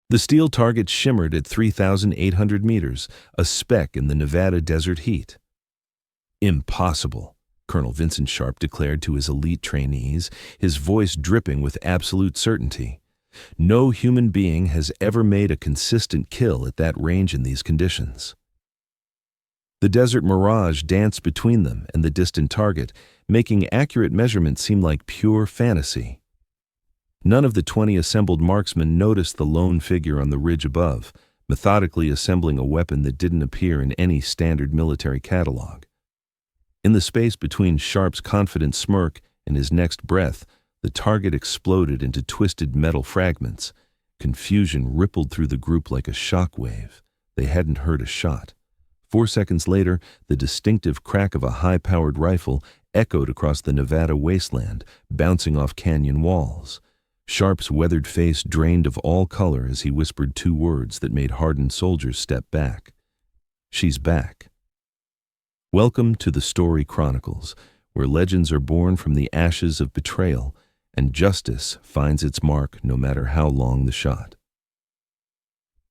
The steel target shimmered at 3,800 meters, a speck in the Nevada desert heat. "Impossible," Colonel Vincent Sharp declared to his elite trainees, his voice dripping with absolute certainty. "No human being has ever made a consistent kill at that range in these conditions." The desert mirage danced between them and the distant target, making accurate measurements seem like pure fantasy. None of the 20 assembled marksmen noticed the lone figure on the ridge above, methodically assembling a weapon that didn't appear in any standard military catalog. In the space between Sharp's confident smirk and his next breath, the target exploded into twisted metal fragments. Confusion rippled through the group like a shock wave. They hadn't heard a shot. 4 seconds later, the distinctive crack of a high-powered rifle echoed across the Nevada wasteland, bouncing off canyon walls. Sharp's weathered face drained of all color as he whispered 2 words that made hardened soldiers step back. "She's back." Welcome to the Story Chronicles, where legends are born from the ashes of betrayal, and justice finds its mark no matter how long the shot.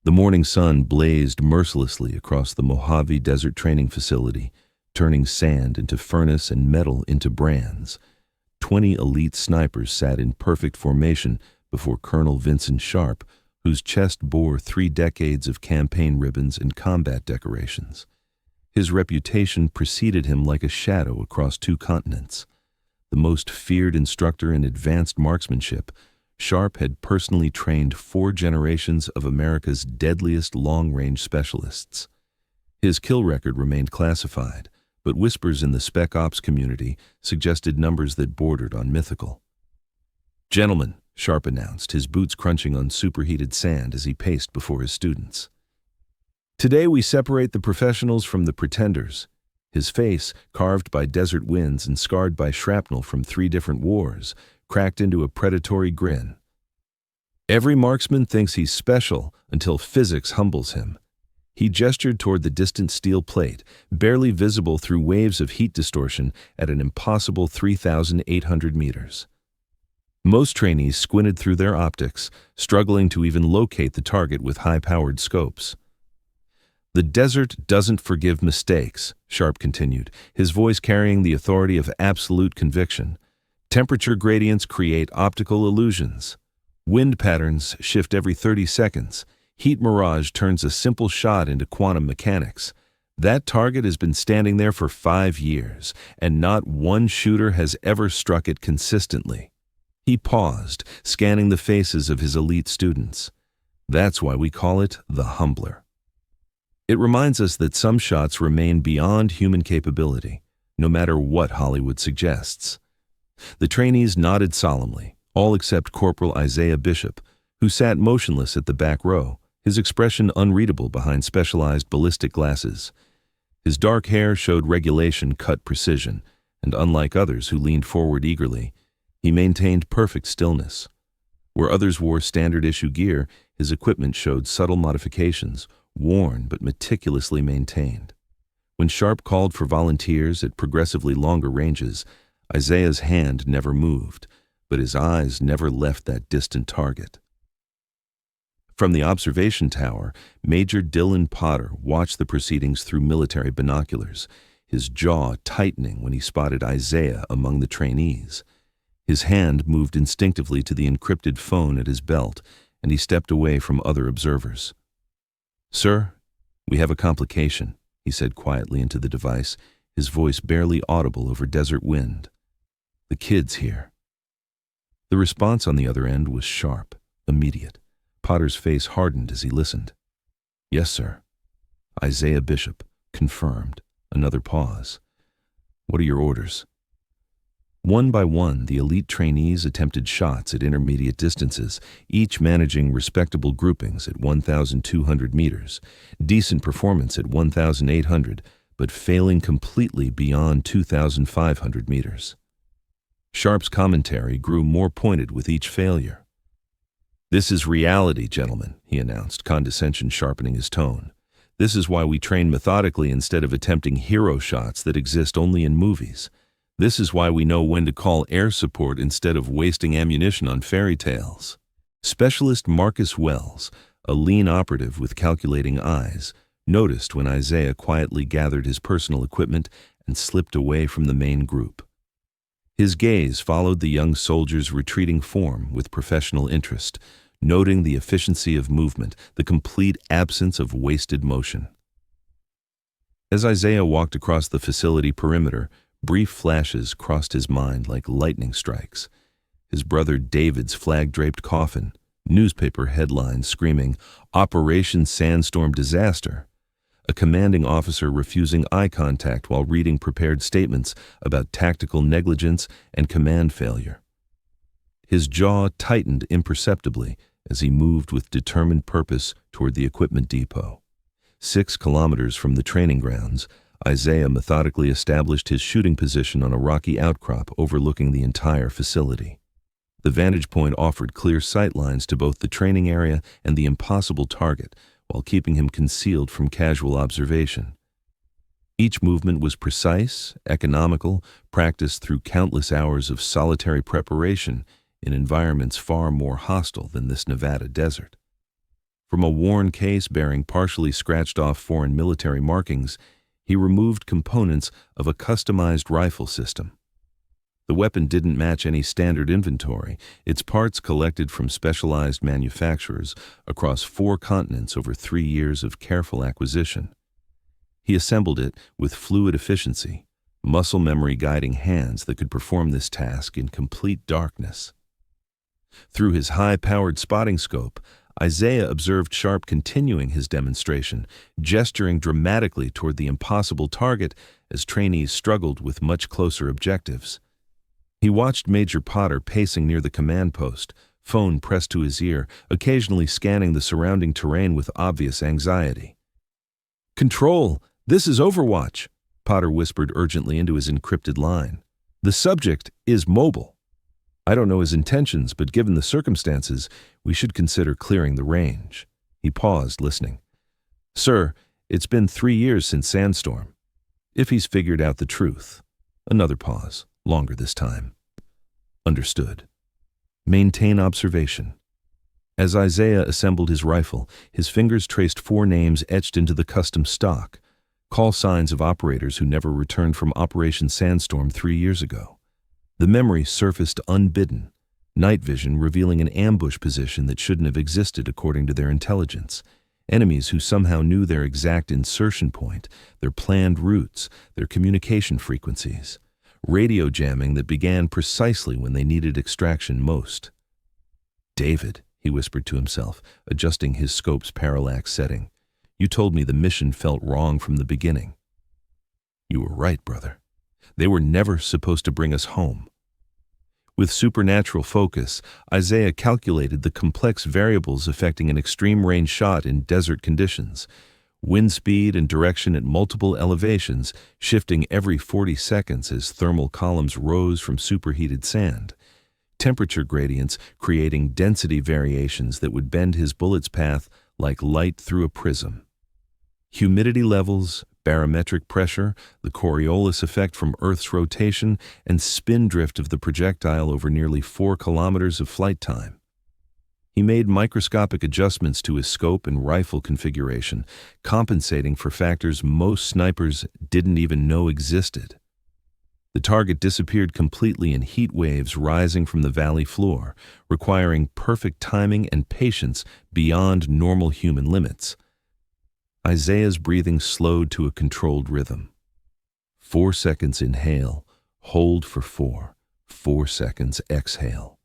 The morning sun blazed mercilessly across the Mojave Desert Training Facility, turning sand into furnace and metal into brands. 20 elite snipers sat in perfect formation before Colonel Vincent Sharp, whose chest bore 3 decades of campaign ribbons and combat decorations. His reputation preceded him like a shadow across 2 continents. The most feared instructor in advanced marksmanship, Sharp had personally trained 4 generations of America's deadliest long-range specialists. His kill record remained classified, but whispers in the Spec Ops community suggested numbers that bordered on mythical. "Gentlemen," Sharp announced, his boots crunching on superheated sand as he paced before his students. "Today we separate the professionals from the pretenders." His face, carved by desert winds and scarred by shrapnel from 3 different wars, cracked into a predatory grin. "Every marksman thinks he's special until physics humbles him." He gestured toward the distant steel plate, barely visible through waves of heat distortion at an impossible 3,800 meters. Most trainees squinted through their optics, struggling to even locate the target with high-powered scopes. "The desert doesn't forgive mistakes," Sharp continued, his voice carrying the authority of absolute conviction. "Temperature gradients create optical illusions. Wind patterns shift every 30 seconds. Heat mirage turns a simple shot into quantum mechanics. That target has been standing there for 5 years, and not one shooter has ever struck it consistently." He paused, scanning the faces of his elite students. "That's why we call it the Humbler. It reminds us that some shots remain beyond human capability, no matter what Hollywood suggests." The trainees nodded solemnly, all except Corporal Isaiah Bishop, who sat motionless at the back row, his expression unreadable behind specialized ballistic glasses. His dark hair showed regulation-cut precision, and unlike others who leaned forward eagerly, he maintained perfect stillness. Where others wore standard-issue gear, his equipment showed subtle modifications, worn but meticulously maintained. When Sharp called for volunteers at progressively longer ranges, Isaiah's hand never moved, but his eyes never left that distant target. From the observation tower, Major Dylan Potter watched the proceedings through military binoculars, his jaw tightening when he spotted Isaiah among the trainees. His hand moved instinctively to the encrypted phone at his belt, and he stepped away from other observers. "Sir, we have a complication," he said quietly into the device, his voice barely audible over desert wind. "The kid's here." The response on the other end was sharp, immediate. Potter's face hardened as he listened. "Yes, sir." Isaiah Bishop, confirmed. Another pause. "What are your orders?" One by one, the elite trainees attempted shots at intermediate distances, each managing respectable groupings at 1,200 meters, decent performance at 1,800, but failing completely beyond 2,500 meters. Sharp's commentary grew more pointed with each failure. "This is reality, gentlemen," he announced, condescension sharpening his tone. "This is why we train methodically instead of attempting hero shots that exist only in movies. This is why we know when to call air support instead of wasting ammunition on fairy tales." Specialist Marcus Wells, a lean operative with calculating eyes, noticed when Isaiah quietly gathered his personal equipment and slipped away from the main group. His gaze followed the young soldier's retreating form with professional interest, noting the efficiency of movement, the complete absence of wasted motion. As Isaiah walked across the facility perimeter, brief flashes crossed his mind like lightning strikes. His brother David's flag-draped coffin, newspaper headlines screaming, "Operation Sandstorm Disaster," a commanding officer refusing eye contact while reading prepared statements about tactical negligence and command failure. His jaw tightened imperceptibly as he moved with determined purpose toward the equipment depot. 6 kilometers from the training grounds, Isaiah methodically established his shooting position on a rocky outcrop overlooking the entire facility. The vantage point offered clear sight lines to both the training area and the impossible target, while keeping him concealed from casual observation. Each movement was precise, economical, practiced through countless hours of solitary preparation in environments far more hostile than this Nevada desert. From a worn case bearing partially scratched-off foreign military markings, he removed components of a customized rifle system. The weapon didn't match any standard inventory, its parts collected from specialized manufacturers across 4 continents over 3 years of careful acquisition. He assembled it with fluid efficiency, muscle memory guiding hands that could perform this task in complete darkness. Through his high-powered spotting scope, Isaiah observed Sharp continuing his demonstration, gesturing dramatically toward the impossible target as trainees struggled with much closer objectives. He watched Major Potter pacing near the command post, phone pressed to his ear, occasionally scanning the surrounding terrain with obvious anxiety. "Control, this is Overwatch," Potter whispered urgently into his encrypted line. "The subject is mobile. I don't know his intentions, but given the circumstances, we should consider clearing the range." He paused, listening. "Sir, it's been 3 years since Sandstorm. If he's figured out the truth." Another pause, longer this time. "Understood. Maintain observation." As Isaiah assembled his rifle, his fingers traced 4 names etched into the custom stock, call signs of operators who never returned from Operation Sandstorm 3 years ago. The memory surfaced unbidden, night vision revealing an ambush position that shouldn't have existed according to their intelligence, enemies who somehow knew their exact insertion point, their planned routes, their communication frequencies, radio jamming that began precisely when they needed extraction most. "David," he whispered to himself, adjusting his scope's parallax setting, "you told me the mission felt wrong from the beginning." "You were right, brother. They were never supposed to bring us home." With supernatural focus, Isaiah calculated the complex variables affecting an extreme-range shot in desert conditions. Wind speed and direction at multiple elevations, shifting every 40 seconds as thermal columns rose from superheated sand. Temperature gradients creating density variations that would bend his bullet's path like light through a prism. Humidity levels, barometric pressure, the Coriolis effect from Earth's rotation, and spin drift of the projectile over nearly 4 kilometers of flight time. He made microscopic adjustments to his scope and rifle configuration, compensating for factors most snipers didn't even know existed. The target disappeared completely in heat waves rising from the valley floor, requiring perfect timing and patience beyond normal human limits. Isaiah's breathing slowed to a controlled rhythm. 4 seconds inhale, hold for 4, 4 seconds exhale.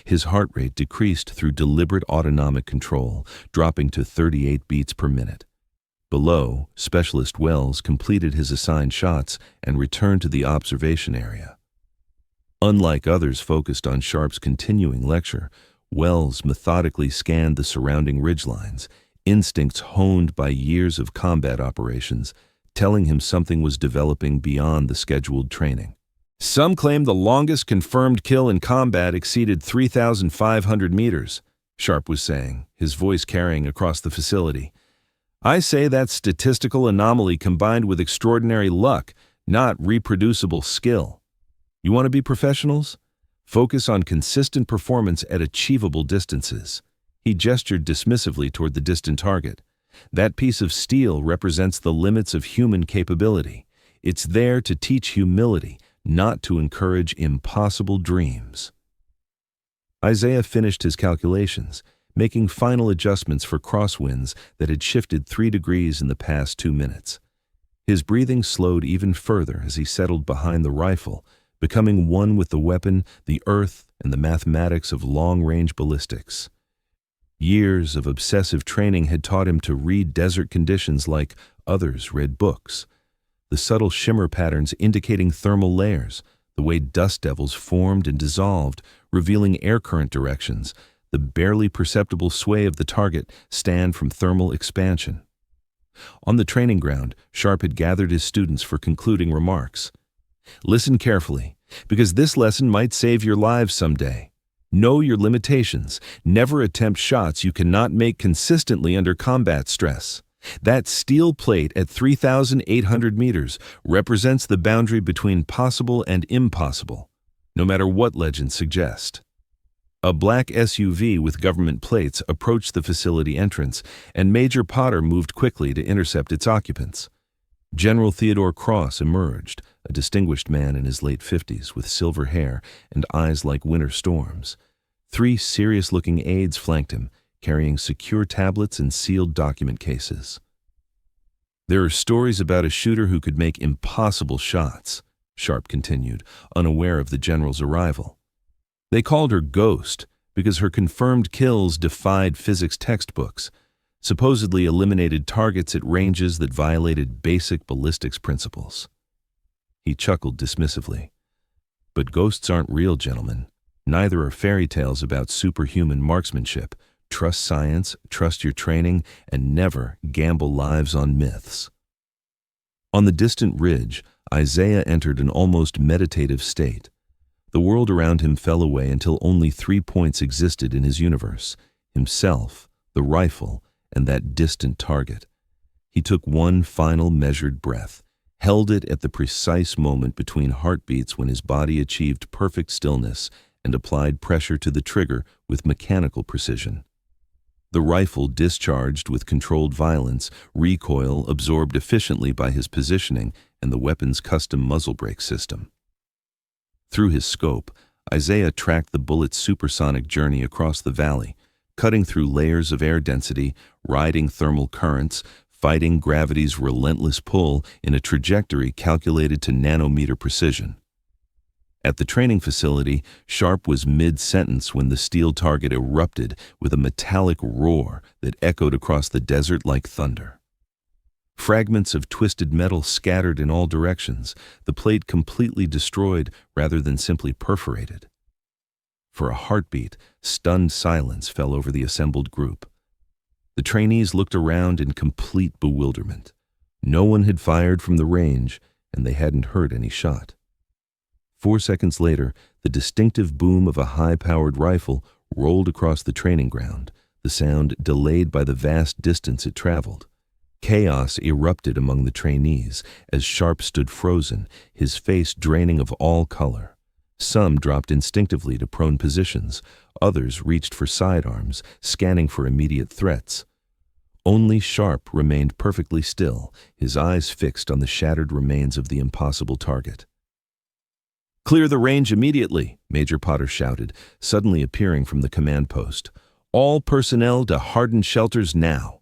His heart rate decreased through deliberate autonomic control, dropping to 38 beats per minute. Below, Specialist Wells completed his assigned shots and returned to the observation area. Unlike others focused on Sharp's continuing lecture, Wells methodically scanned the surrounding ridgelines, instincts honed by years of combat operations, telling him something was developing beyond the scheduled training. "Some claim the longest confirmed kill in combat exceeded 3,500 meters, Sharp was saying, his voice carrying across the facility. "I say that's statistical anomaly combined with extraordinary luck, not reproducible skill. You want to be professionals? Focus on consistent performance at achievable distances." He gestured dismissively toward the distant target. That piece of steel represents the limits of human capability. It's there to teach humility, not to encourage impossible dreams. Isaiah finished his calculations, making final adjustments for crosswinds that had shifted 3 degrees in the past 2 minutes. His breathing slowed even further as he settled behind the rifle, becoming one with the weapon, the earth, and the mathematics of long-range ballistics. Years of obsessive training had taught him to read desert conditions like others read books. The subtle shimmer patterns indicating thermal layers, the way dust devils formed and dissolved, revealing air current directions, the barely perceptible sway of the target stand from thermal expansion. On the training ground, Sharp had gathered his students for concluding remarks. Listen carefully, because this lesson might save your lives someday. Know your limitations. Never attempt shots you cannot make consistently under combat stress. That steel plate at 3,800 meters represents the boundary between possible and impossible, no matter what legends suggest. A black SUV with government plates approached the facility entrance, and Major Potter moved quickly to intercept its occupants. General Theodore Cross emerged, a distinguished man in his late 50s with silver hair and eyes like winter storms. 3 serious-looking aides flanked him, carrying secure tablets and sealed document cases. There are stories about a shooter who could make impossible shots, Sharp continued, unaware of the general's arrival. They called her Ghost because her confirmed kills defied physics textbooks, supposedly eliminated targets at ranges that violated basic ballistics principles. He chuckled dismissively. But ghosts aren't real, gentlemen. Neither are fairy tales about superhuman marksmanship. Trust science, trust your training, and never gamble lives on myths. On the distant ridge, Isaiah entered an almost meditative state. The world around him fell away until only 3 points existed in his universe: himself, the rifle, and that distant target. He took one final measured breath, held it at the precise moment between heartbeats when his body achieved perfect stillness, and applied pressure to the trigger with mechanical precision. The rifle discharged with controlled violence, recoil absorbed efficiently by his positioning and the weapon's custom muzzle brake system. Through his scope, Isaiah tracked the bullet's supersonic journey across the valley, cutting through layers of air density, riding thermal currents, fighting gravity's relentless pull in a trajectory calculated to nanometer precision. At the training facility, Sharp was mid-sentence when the steel target erupted with a metallic roar that echoed across the desert like thunder. Fragments of twisted metal scattered in all directions, the plate completely destroyed rather than simply perforated. For a heartbeat, stunned silence fell over the assembled group. The trainees looked around in complete bewilderment. No one had fired from the range, and they hadn't heard any shot. 4 seconds later, the distinctive boom of a high-powered rifle rolled across the training ground, the sound delayed by the vast distance it traveled. Chaos erupted among the trainees as Sharp stood frozen, his face draining of all color. Some dropped instinctively to prone positions. Others reached for sidearms, scanning for immediate threats. Only Sharp remained perfectly still, his eyes fixed on the shattered remains of the impossible target. "Clear the range immediately," Major Potter shouted, suddenly appearing from the command post. "All personnel to hardened shelters now."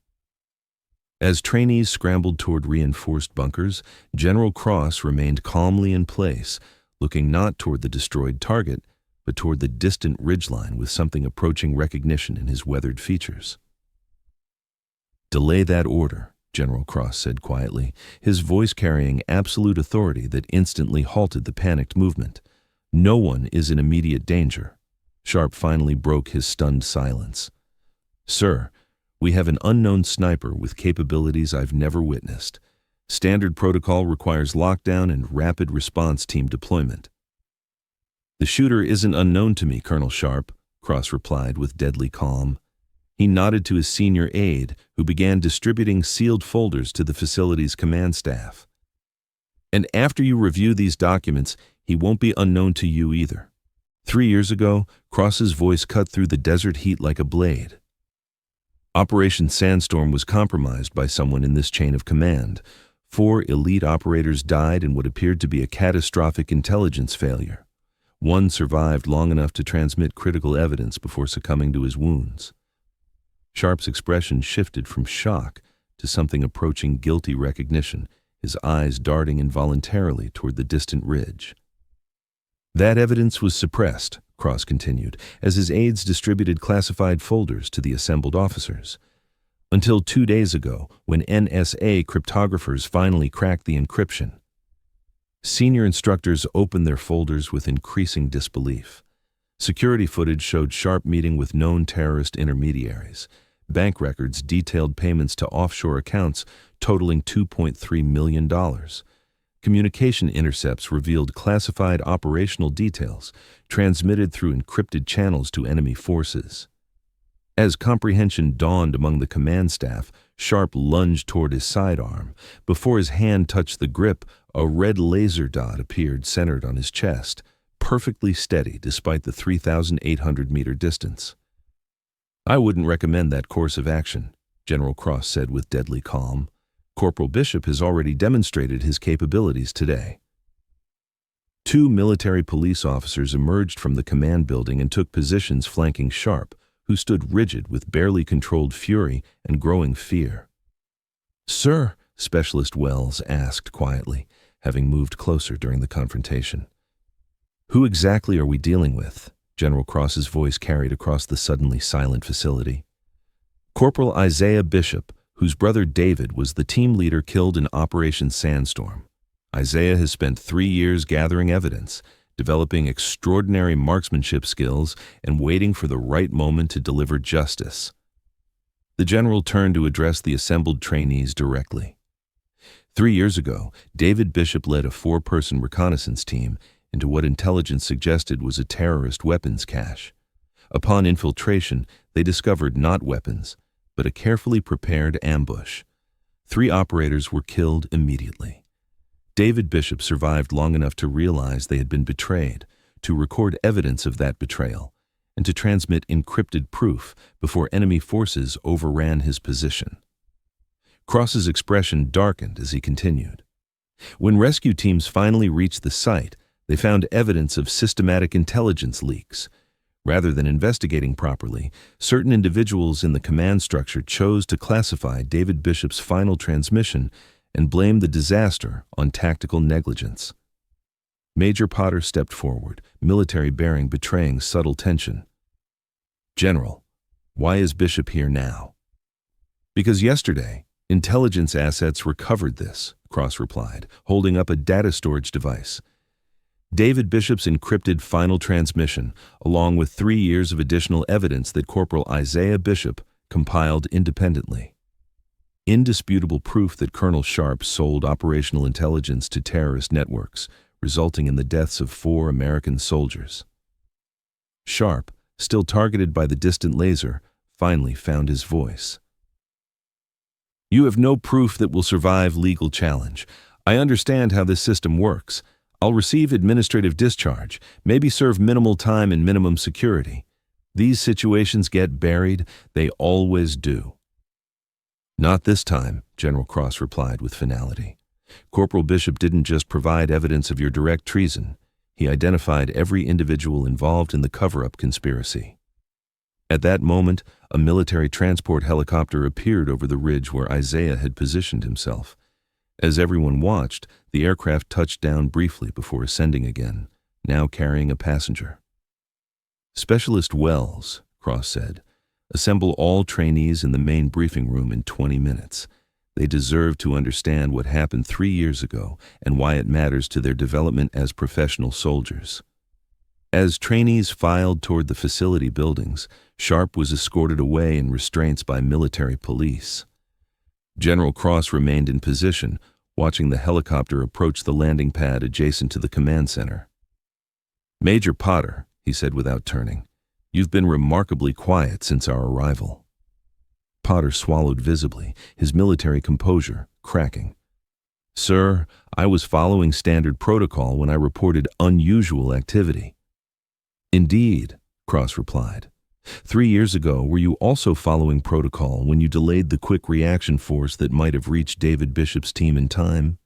As trainees scrambled toward reinforced bunkers, General Cross remained calmly in place, looking not toward the destroyed target, but toward the distant ridgeline with something approaching recognition in his weathered features. "Delay that order," General Cross said quietly, his voice carrying absolute authority that instantly halted the panicked movement. "No one is in immediate danger." Sharp finally broke his stunned silence. "Sir, we have an unknown sniper with capabilities I've never witnessed. Standard protocol requires lockdown and rapid response team deployment." "The shooter isn't unknown to me, Colonel Sharp," Cross replied with deadly calm. He nodded to his senior aide, who began distributing sealed folders to the facility's command staff. "And after you review these documents, he won't be unknown to you either." 3 years ago, Cross's voice cut through the desert heat like a blade. Operation Sandstorm was compromised by someone in this chain of command. 4 elite operators died in what appeared to be a catastrophic intelligence failure. One survived long enough to transmit critical evidence before succumbing to his wounds. Sharp's expression shifted from shock to something approaching guilty recognition, his eyes darting involuntarily toward the distant ridge. That evidence was suppressed, Cross continued, as his aides distributed classified folders to the assembled officers. Until 2 days ago, when NSA cryptographers finally cracked the encryption. Senior instructors opened their folders with increasing disbelief. Security footage showed Sharp meeting with known terrorist intermediaries. Bank records detailed payments to offshore accounts totaling $2.3 million. Communication intercepts revealed classified operational details transmitted through encrypted channels to enemy forces. As comprehension dawned among the command staff, Sharp lunged toward his sidearm. Before his hand touched the grip, a red laser dot appeared centered on his chest, perfectly steady despite the 3,800-meter distance. "I wouldn't recommend that course of action," General Cross said with deadly calm. "Corporal Bishop has already demonstrated his capabilities today." 2 military police officers emerged from the command building and took positions flanking Sharp, who stood rigid with barely controlled fury and growing fear. "Sir," Specialist Wells asked quietly, having moved closer during the confrontation. "Who exactly are we dealing with?" General Cross's voice carried across the suddenly silent facility. "Corporal Isaiah Bishop, whose brother David was the team leader killed in Operation Sandstorm. Isaiah has spent 3 years gathering evidence, developing extraordinary marksmanship skills, and waiting for the right moment to deliver justice." The general turned to address the assembled trainees directly. 3 years ago, David Bishop led a 4-person reconnaissance team into what intelligence suggested was a terrorist weapons cache. Upon infiltration, they discovered not weapons, but a carefully prepared ambush. 3 operators were killed immediately. David Bishop survived long enough to realize they had been betrayed, to record evidence of that betrayal, and to transmit encrypted proof before enemy forces overran his position. Cross's expression darkened as he continued. When rescue teams finally reached the site, they found evidence of systematic intelligence leaks. Rather than investigating properly, certain individuals in the command structure chose to classify David Bishop's final transmission and blamed the disaster on tactical negligence. Major Potter stepped forward, military bearing betraying subtle tension. "General, why is Bishop here now?" "Because yesterday, intelligence assets recovered this," Cross replied, holding up a data storage device. "David Bishop's encrypted final transmission, along with 3 years of additional evidence that Corporal Isaiah Bishop compiled independently. Indisputable proof that Colonel Sharp sold operational intelligence to terrorist networks, resulting in the deaths of 4 American soldiers." Sharp, still targeted by the distant laser, finally found his voice. "You have no proof that will survive legal challenge. I understand how this system works. I'll receive administrative discharge, maybe serve minimal time in minimum security. These situations get buried, they always do." "Not this time," General Cross replied with finality. "Corporal Bishop didn't just provide evidence of your direct treason. He identified every individual involved in the cover-up conspiracy." At that moment, a military transport helicopter appeared over the ridge where Isaiah had positioned himself. As everyone watched, the aircraft touched down briefly before ascending again, now carrying a passenger. "Specialist Wells," Cross said, "assemble all trainees in the main briefing room in 20 minutes. They deserve to understand what happened 3 years ago and why it matters to their development as professional soldiers." As trainees filed toward the facility buildings, Sharp was escorted away in restraints by military police. General Cross remained in position, watching the helicopter approach the landing pad adjacent to the command center. "Major Potter," he said without turning, "you've been remarkably quiet since our arrival." Potter swallowed visibly, his military composure cracking. "Sir, I was following standard protocol when I reported unusual activity." "Indeed," Cross replied. 3 years ago, were you also following protocol when you delayed the quick reaction force that might have reached David Bishop's team in time?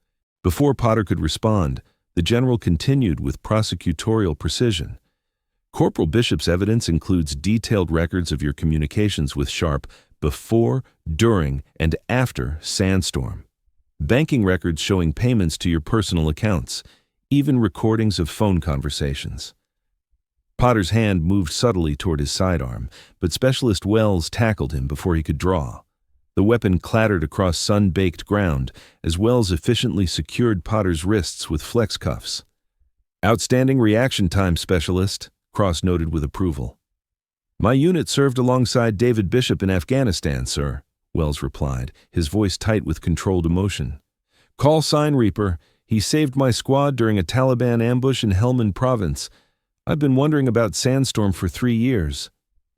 Before Potter could respond, the general continued with prosecutorial precision. Corporal Bishop's evidence includes detailed records of your communications with Sharp before, during, and after Sandstorm. Banking records showing payments to your personal accounts, even recordings of phone conversations. Potter's hand moved subtly toward his sidearm, but Specialist Wells tackled him before he could draw. The weapon clattered across sun-baked ground as Wells efficiently secured Potter's wrists with flex cuffs. "Outstanding reaction time, Specialist," Cross noted with approval. "My unit served alongside David Bishop in Afghanistan, sir," Wells replied, his voice tight with controlled emotion. "Call sign Reaper. He saved my squad during a Taliban ambush in Helmand Province. I've been wondering about Sandstorm for 3 years.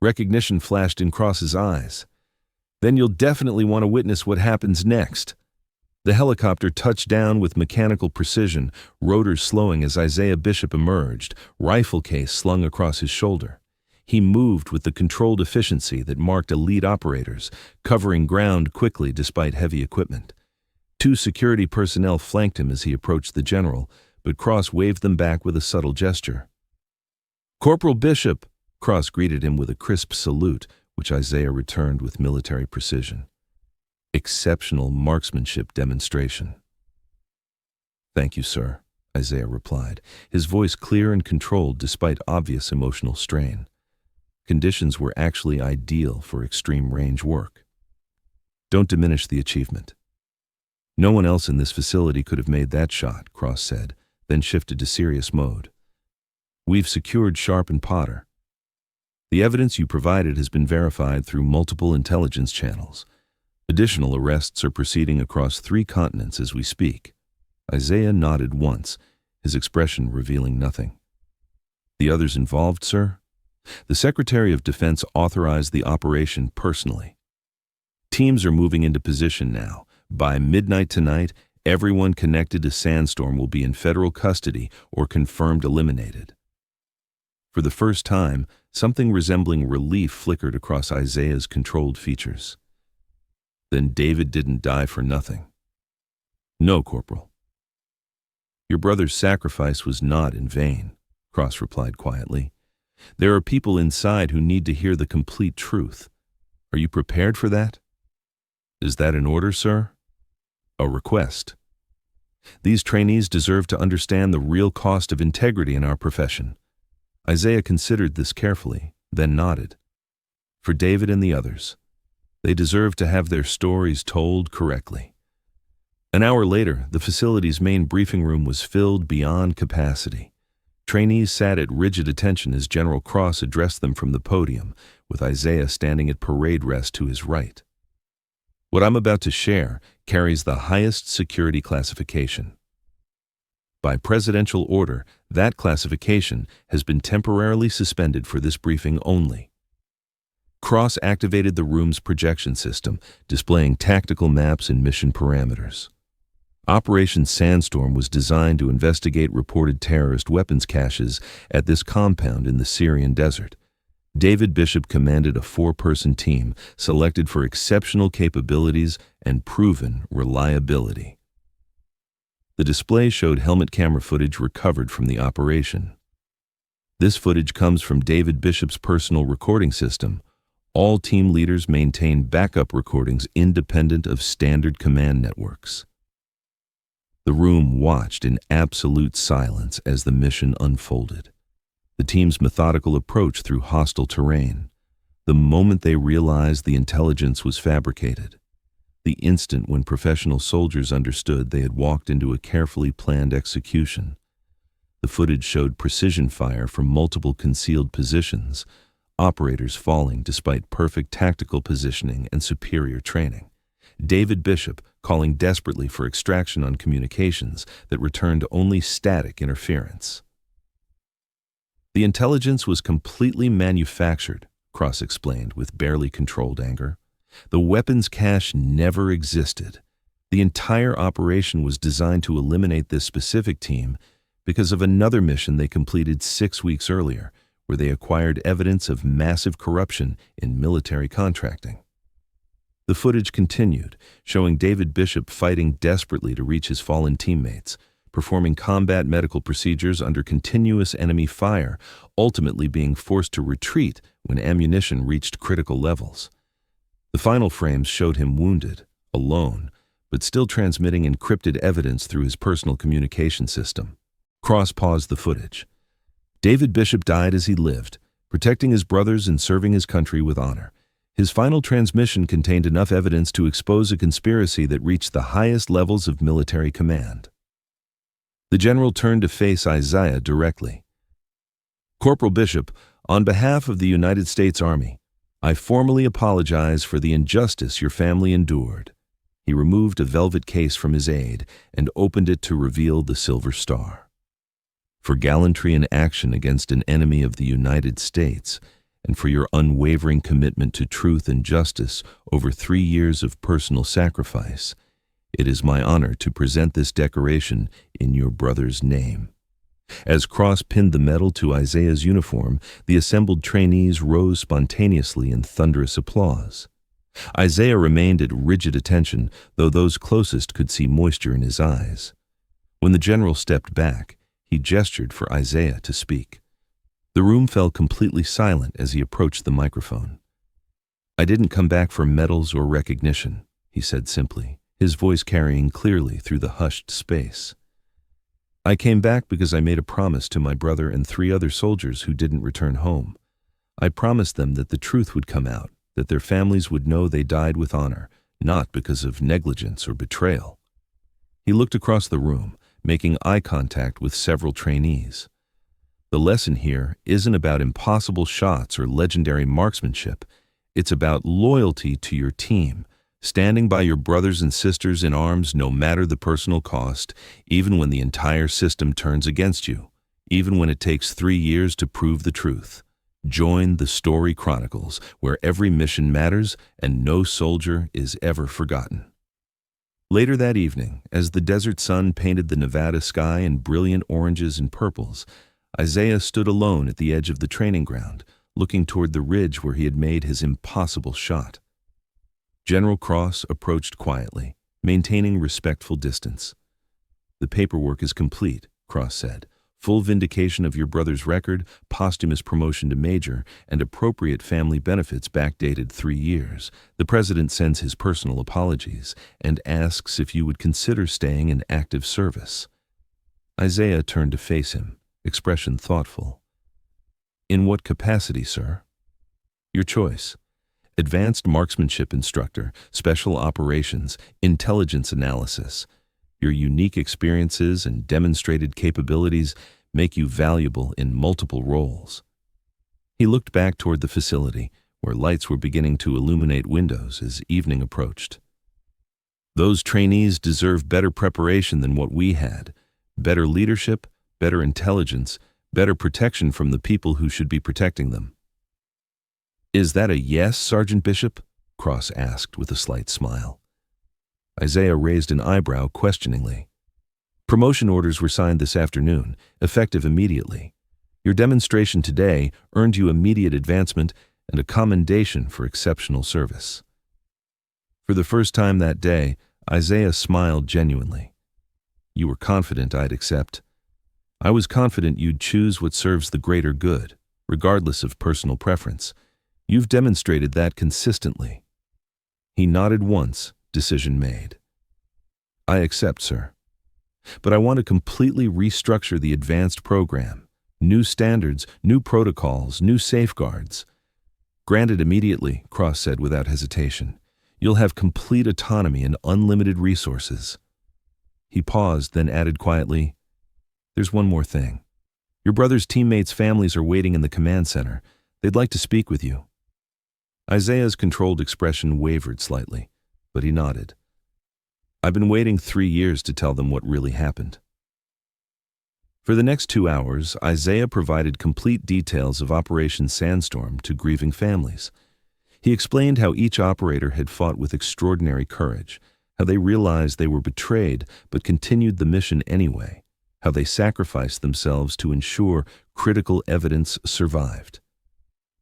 Recognition flashed in Cross's eyes. "Then you'll definitely want to witness what happens next." The helicopter touched down with mechanical precision, rotors slowing as Isaiah Bishop emerged, rifle case slung across his shoulder. He moved with the controlled efficiency that marked elite operators, covering ground quickly despite heavy equipment. 2 security personnel flanked him as he approached the general, but Cross waved them back with a subtle gesture. "Corporal Bishop," Cross greeted him with a crisp salute, which Isaiah returned with military precision. "Exceptional marksmanship demonstration." "Thank you, sir," Isaiah replied, his voice clear and controlled despite obvious emotional strain. Conditions were actually ideal for extreme range work. "Don't diminish the achievement." "No one else in this facility could have made that shot," Cross said, then shifted to serious mode. "We've secured Sharp and Potter. The evidence you provided has been verified through multiple intelligence channels. Additional arrests are proceeding across 3 continents as we speak." Isaiah nodded once, his expression revealing nothing. "The others involved, sir?" "The Secretary of Defense authorized the operation personally. Teams are moving into position now. By midnight tonight, everyone connected to Sandstorm will be in federal custody or confirmed eliminated." For the first time, something resembling relief flickered across Isaiah's controlled features. "Then David didn't die for nothing." "No, Corporal. Your brother's sacrifice was not in vain," Cross replied quietly. "There are people inside who need to hear the complete truth. Are you prepared for that?" "Is that an order, sir?" "A request. These trainees deserve to understand the real cost of integrity in our profession." Isaiah considered this carefully, then nodded. "For David and the others. They deserve to have their stories told correctly." An hour later, the facility's main briefing room was filled beyond capacity. Trainees sat at rigid attention as General Cross addressed them from the podium, with Isaiah standing at parade rest to his right. "What I'm about to share carries the highest security classification. By presidential order, that classification has been temporarily suspended for this briefing only." Cross activated the room's projection system, displaying tactical maps and mission parameters. Operation Sandstorm was designed to investigate reported terrorist weapons caches at this compound in the Syrian desert. David Bishop commanded a 4-person team selected for exceptional capabilities and proven reliability. The display showed helmet camera footage recovered from the operation. This footage comes from David Bishop's personal recording system. All team leaders maintain backup recordings independent of standard command networks. The room watched in absolute silence as the mission unfolded. The team's methodical approach through hostile terrain. The moment they realized the intelligence was fabricated. The instant when professional soldiers understood they had walked into a carefully planned execution. The footage showed precision fire from multiple concealed positions, operators falling despite perfect tactical positioning and superior training. David Bishop calling desperately for extraction on communications that returned only static interference. "The intelligence was completely manufactured," Cross explained with barely controlled anger. "The weapons cache never existed. The entire operation was designed to eliminate this specific team because of another mission they completed 6 weeks earlier, where they acquired evidence of massive corruption in military contracting. The footage continued, showing David Bishop fighting desperately to reach his fallen teammates, performing combat medical procedures under continuous enemy fire, ultimately being forced to retreat when ammunition reached critical levels. The final frames showed him wounded, alone, but still transmitting encrypted evidence through his personal communication system. Cross paused the footage. David Bishop died as he lived, protecting his brothers and serving his country with honor. His final transmission contained enough evidence to expose a conspiracy that reached the highest levels of military command. The general turned to face Isaiah directly. "Corporal Bishop, on behalf of the United States Army, I formally apologize for the injustice your family endured." He removed a velvet case from his aide and opened it to reveal the Silver Star. "For gallantry in action against an enemy of the United States, and for your unwavering commitment to truth and justice over 3 years of personal sacrifice, it is my honor to present this decoration in your brother's name." As Cross pinned the medal to Isaiah's uniform, the assembled trainees rose spontaneously in thunderous applause. Isaiah remained at rigid attention, though those closest could see moisture in his eyes. When the general stepped back, he gestured for Isaiah to speak. The room fell completely silent as he approached the microphone. "I didn't come back for medals or recognition," he said simply, his voice carrying clearly through the hushed space. "I came back because I made a promise to my brother and 3 other soldiers who didn't return home. I promised them that the truth would come out, that their families would know they died with honor, not because of negligence or betrayal." He looked across the room, making eye contact with several trainees. "The lesson here isn't about impossible shots or legendary marksmanship. It's about loyalty to your team, standing by your brothers and sisters in arms no matter the personal cost, even when the entire system turns against you, even when it takes 3 years to prove the truth. Join the Story Chronicles, where every mission matters and no soldier is ever forgotten." Later that evening, as the desert sun painted the Nevada sky in brilliant oranges and purples, Isaiah stood alone at the edge of the training ground, looking toward the ridge where he had made his impossible shot. General Cross approached quietly, maintaining respectful distance. "The paperwork is complete," Cross said. "Full vindication of your brother's record, posthumous promotion to major, and appropriate family benefits backdated 3 years. The president sends his personal apologies and asks if you would consider staying in active service." Isaiah turned to face him, expression thoughtful. "In what capacity, sir?" "Your choice. Advanced marksmanship instructor, special operations, intelligence analysis. Your unique experiences and demonstrated capabilities make you valuable in multiple roles." He looked back toward the facility, where lights were beginning to illuminate windows as evening approached. "Those trainees deserve better preparation than what we had. Better leadership, better intelligence, better protection from the people who should be protecting them." "Is that a yes, Sergeant Bishop?" Cross asked with a slight smile. Isaiah raised an eyebrow questioningly. "Promotion orders were signed this afternoon, effective immediately. Your demonstration today earned you immediate advancement and a commendation for exceptional service." For the first time that day, Isaiah smiled genuinely. "You were confident I'd accept. I was confident you'd choose what serves the greater good, regardless of personal preference. You've demonstrated that consistently." He nodded once, decision made. "I accept, sir. But I want to completely restructure the advanced program. New standards, new protocols, new safeguards." "Granted immediately," Cross said without hesitation. "You'll have complete autonomy and unlimited resources." He paused, then added quietly, "There's one more thing. Your brother's teammates' families are waiting in the command center. They'd like to speak with you." Isaiah's controlled expression wavered slightly, but he nodded. "I've been waiting 3 years to tell them what really happened." For the next 2 hours, Isaiah provided complete details of Operation Sandstorm to grieving families. He explained how each operator had fought with extraordinary courage, how they realized they were betrayed but continued the mission anyway, how they sacrificed themselves to ensure critical evidence survived.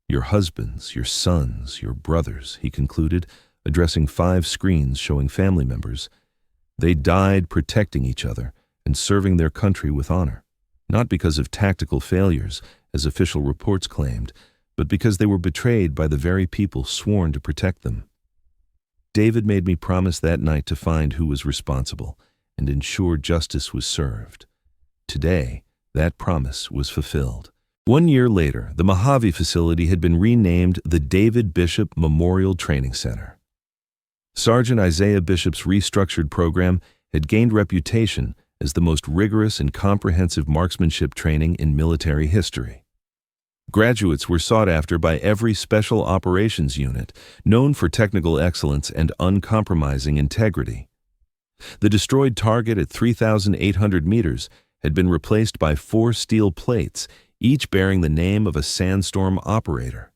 Your husbands, your sons, your brothers, he concluded, addressing 5 screens showing family members. They died protecting each other and serving their country with honor, not because of tactical failures, as official reports claimed, but because they were betrayed by the very people sworn to protect them. David made me promise that night to find who was responsible and ensure justice was served. Today, that promise was fulfilled. 1 year later, the Mojave facility had been renamed the David Bishop Memorial Training Center. Sergeant Isaiah Bishop's restructured program had gained reputation as the most rigorous and comprehensive marksmanship training in military history. Graduates were sought after by every special operations unit, known for technical excellence and uncompromising integrity. The destroyed target at 3,800 meters had been replaced by 4 steel plates, each bearing the name of a sandstorm operator.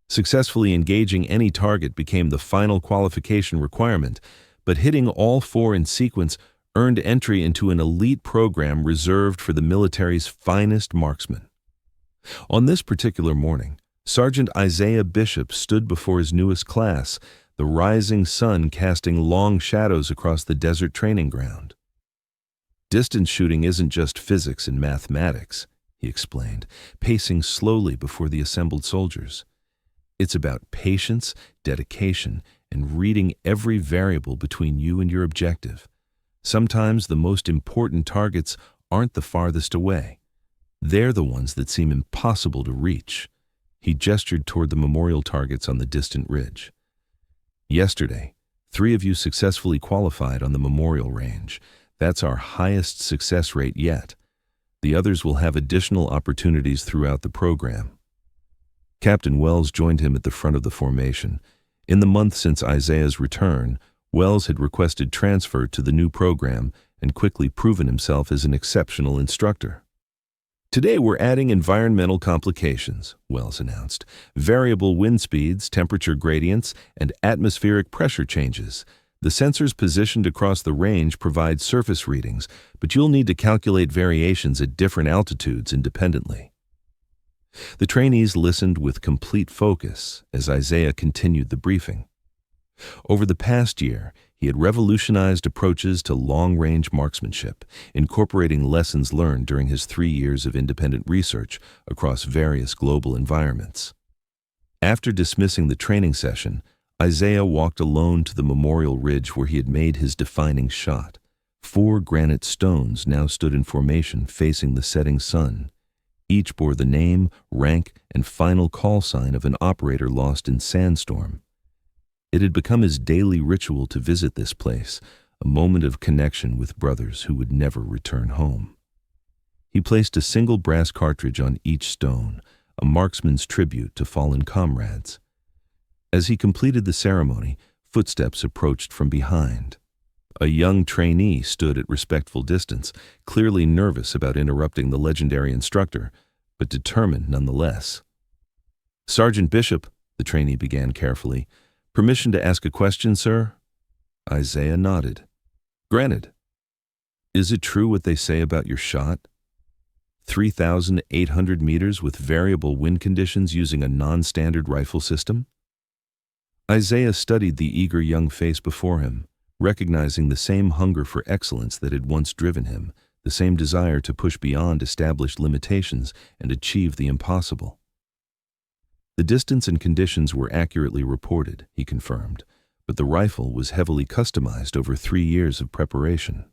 Successfully engaging any target became the final qualification requirement, but hitting all 4 in sequence earned entry into an elite program reserved for the military's finest marksmen. On this particular morning, Sergeant Isaiah Bishop stood before his newest class, the rising sun casting long shadows across the desert training ground. Distance shooting isn't just physics and mathematics, he explained, pacing slowly before the assembled soldiers. It's about patience, dedication, and reading every variable between you and your objective. Sometimes the most important targets aren't the farthest away. They're the ones that seem impossible to reach. He gestured toward the memorial targets on the distant ridge. Yesterday, 3 of you successfully qualified on the memorial range. That's our highest success rate yet. The others will have additional opportunities throughout the program. Captain Wells joined him at the front of the formation. In the month since Isaiah's return, Wells had requested transfer to the new program and quickly proven himself as an exceptional instructor. Today we're adding environmental complications, Wells announced. Variable wind speeds, temperature gradients, and atmospheric pressure changes. The sensors positioned across the range provide surface readings, but you'll need to calculate variations at different altitudes independently. The trainees listened with complete focus as Isaiah continued the briefing. Over the past year, he had revolutionized approaches to long-range marksmanship, incorporating lessons learned during his 3 years of independent research across various global environments. After dismissing the training session, Isaiah walked alone to the memorial ridge where he had made his defining shot. 4 granite stones now stood in formation facing the setting sun. Each bore the name, rank, and final call sign of an operator lost in sandstorm. It had become his daily ritual to visit this place, a moment of connection with brothers who would never return home. He placed a single brass cartridge on each stone, a marksman's tribute to fallen comrades. As he completed the ceremony, footsteps approached from behind. A young trainee stood at respectful distance, clearly nervous about interrupting the legendary instructor, but determined nonetheless. "Sergeant Bishop," the trainee began carefully, "permission to ask a question, sir?" Isaiah nodded. "Granted. Is it true what they say about your shot? 3,800 meters with variable wind conditions using a non-standard rifle system?" Isaiah studied the eager young face before him, recognizing the same hunger for excellence that had once driven him, the same desire to push beyond established limitations and achieve the impossible. The distance and conditions were accurately reported, he confirmed, but the rifle was heavily customized over 3 years of preparation.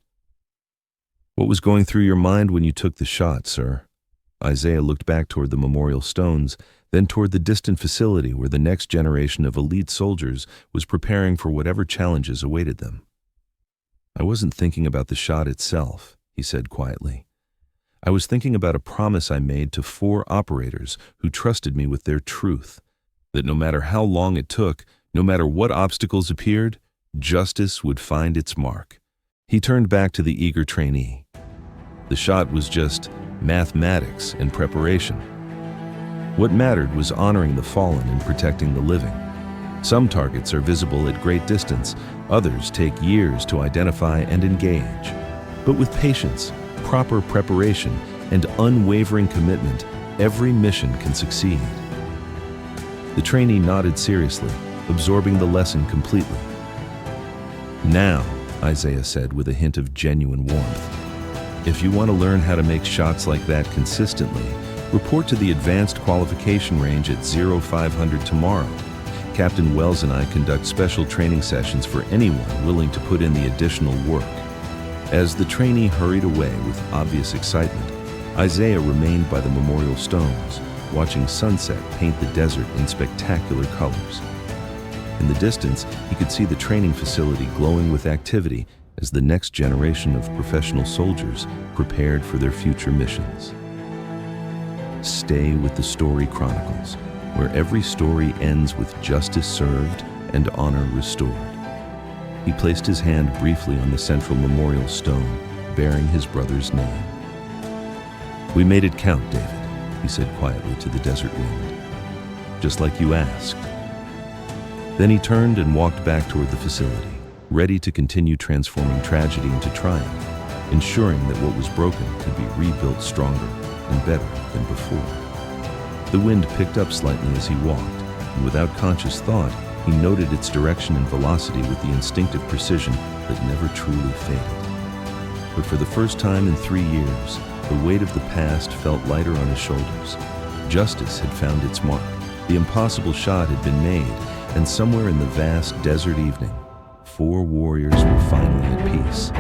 "What was going through your mind when you took the shot, sir?" Isaiah looked back toward the memorial stones, then toward the distant facility where the next generation of elite soldiers was preparing for whatever challenges awaited them. "I wasn't thinking about the shot itself," he said quietly. "I was thinking about a promise I made to 4 operators who trusted me with their truth, that no matter how long it took, no matter what obstacles appeared, justice would find its mark." He turned back to the eager trainee. The shot was just mathematics and preparation. What mattered was honoring the fallen and protecting the living. Some targets are visible at great distance, others take years to identify and engage. But with patience, proper preparation and unwavering commitment, every mission can succeed. The trainee nodded seriously, absorbing the lesson completely. Now, Isaiah said with a hint of genuine warmth, if you want to learn how to make shots like that consistently, report to the advanced qualification range at 0500 tomorrow. Captain Wells and I conduct special training sessions for anyone willing to put in the additional work. As the trainee hurried away with obvious excitement, Isaiah remained by the memorial stones, watching sunset paint the desert in spectacular colors. In the distance, he could see the training facility glowing with activity as the next generation of professional soldiers prepared for their future missions. Stay with the Story Chronicles, where every story ends with justice served and honor restored. He placed his hand briefly on the central memorial stone, bearing his brother's name. We made it count, David, he said quietly to the desert wind. Just like you asked. Then he turned and walked back toward the facility, ready to continue transforming tragedy into triumph, ensuring that what was broken could be rebuilt stronger and better than before. The wind picked up slightly as he walked, and without conscious thought, he noted its direction and velocity with the instinctive precision that never truly faded. But for the first time in 3 years, the weight of the past felt lighter on his shoulders. Justice had found its mark. The impossible shot had been made, and somewhere in the vast desert evening, 4 warriors were finally at peace.